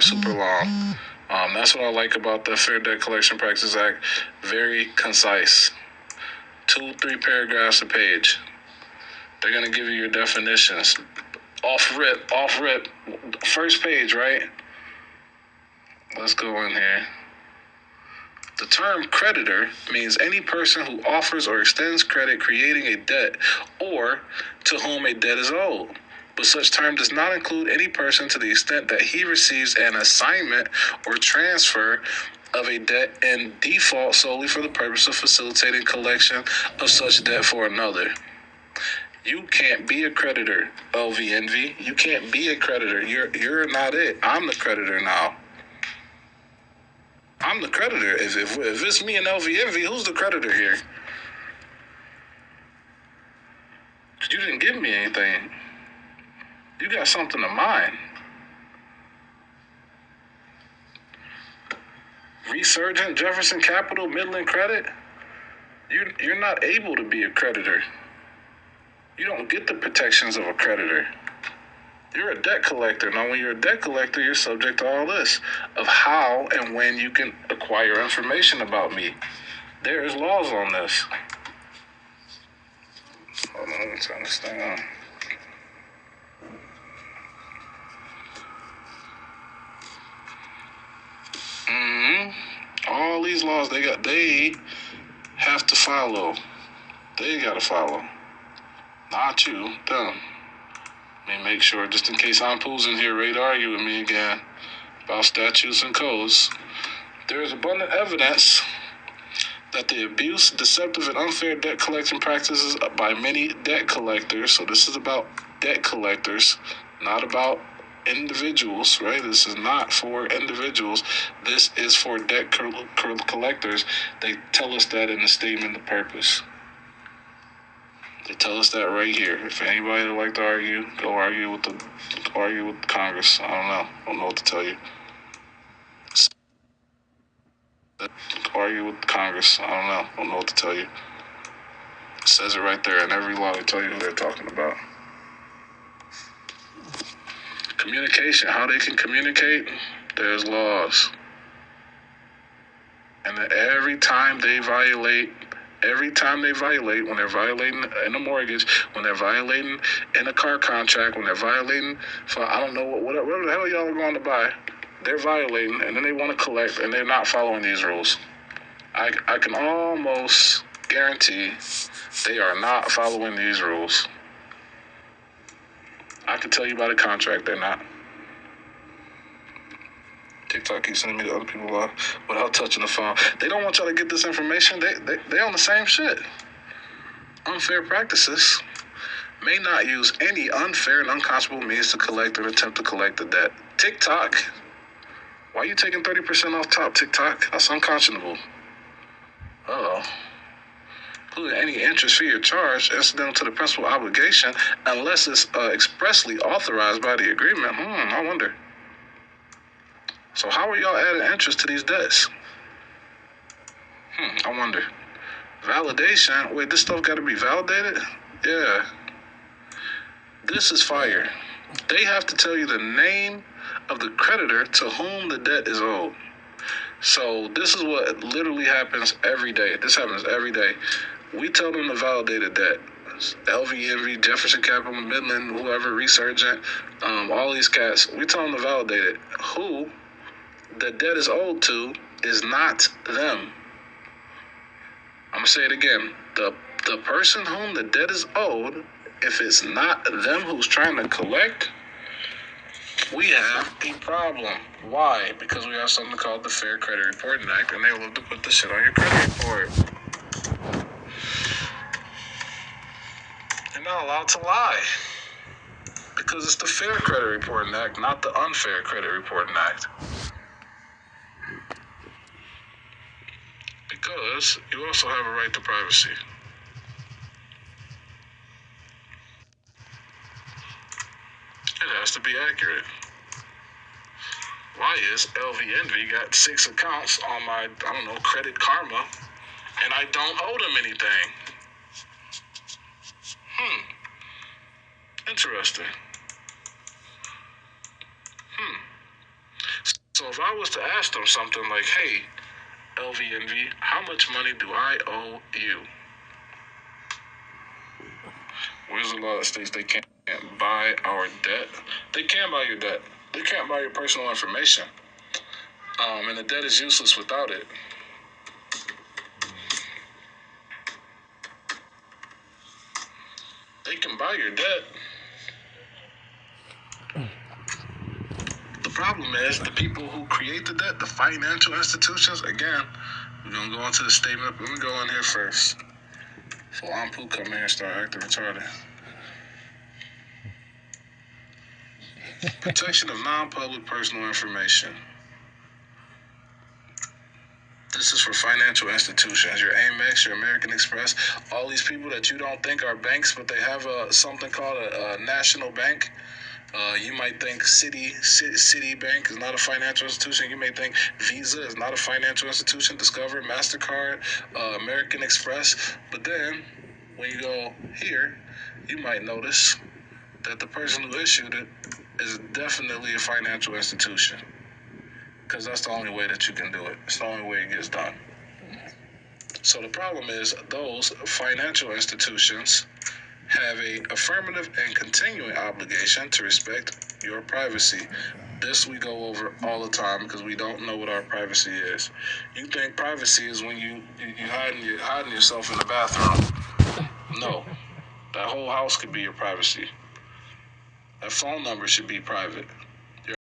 are super long. That's what I like about the Fair Debt Collection Practices Act. Very concise. 2-3 paragraphs a page. They're going to give you your definitions. Off rip. First page, right? Let's go in here. The term creditor means any person who offers or extends credit creating a debt or to whom a debt is owed. But such term does not include any person to the extent that he receives an assignment or transfer of a debt in default solely for the purpose of facilitating collection of such debt for another. You can't be a creditor, LVNV. You can't be a creditor. You're not it. I'm the creditor now. I'm the creditor. If it's me and LVNV, who's the creditor here? You didn't give me anything. You got something of mine. Resurgent, Jefferson Capital, Midland Credit. You're not able to be a creditor. You don't get the protections of a creditor. You're a debt collector. Now, when you're a debt collector, you're subject to all this of how and when you can acquire information about me. There's laws on this. Hold on, let me turn this thing on. All these laws they have to follow. They gotta follow. Not you, them. Let me make sure, just in case Ampu's in here ready to argue with me again about statutes and codes. There is abundant evidence that the abuse, deceptive, and unfair debt collection practices by many debt collectors, so this is about debt collectors, not about individuals, right? This is not for individuals. This is for debt collectors. They tell us that in the statement of purpose. They tell us that right here. If anybody would like to argue, go argue with Congress. I don't know what to tell you. Argue with Congress. I don't know what to tell you. It says it right there in every law. They tell you who they're talking about. Communication, how they can communicate, there's laws. And every time they violate, when they're violating in a mortgage, when they're violating in a car contract, when they're violating for, I don't know, whatever the hell y'all are going to buy, they're violating, and then they want to collect, and they're not following these rules. I can almost guarantee they are not following these rules. I can tell you about a contract, they're not. TikTok keeps sending me to other people without touching the phone. They don't want y'all to get this information. They on the same shit. Unfair practices may not use any unfair and unconscionable means to collect or attempt to collect the debt. TikTok, why are you taking 30% off top, TikTok? That's unconscionable. Including any interest, fee, or charge incidental to the principal obligation unless it's expressly authorized by the agreement. I wonder. So how are y'all adding interest to these debts? I wonder. Validation? Wait, this stuff got to be validated? Yeah. This is fire. They have to tell you the name of the creditor to whom the debt is owed. So this is what literally happens every day. This happens every day. We tell them to validate a debt. LVNV, Jefferson Capital, Midland, whoever, Resurgent, all these cats, we tell them to validate it. Who the debt is owed to is not them. I'm going to say it again. The person whom the debt is owed, if it's not them who's trying to collect, we have a problem. Why? Because we have something called the Fair Credit Reporting Act, and they love to put the shit on your credit report. You're not allowed to lie. Because it's the Fair Credit Reporting Act, not the Unfair Credit Reporting Act. Because you also have a right to privacy. It has to be accurate. Why is LVNV got 6 accounts on my, Credit Karma, and I don't owe them anything? Interesting. So if I was to ask them something like, hey, LVNV, how much money do I owe you? Where's a lot of states they can't buy our debt? They can buy your debt. They can't buy your personal information. And the debt is useless without it. They can buy your debt. The problem is the people who create the debt, the financial institutions. Again, we're gonna go into the statement. Let me go in here first. So Ampu come here and start acting retarded. Protection of non-public personal information. This is for financial institutions. Your Amex, your American Express, all these people that you don't think are banks, but they have something called a national bank. You might think Citibank is not a financial institution. You may think Visa is not a financial institution. Discover, MasterCard, American Express. But then, when you go here, you might notice that the person who issued it is definitely a financial institution. Because that's the only way that you can do it. It's the only way it gets done. So the problem is those financial institutions have a affirmative and continuing obligation to respect your privacy. This we go over all the time because we don't know what our privacy is. You think privacy is when you hiding yourself in the bathroom. No. That whole house could be your privacy. That phone number should be private.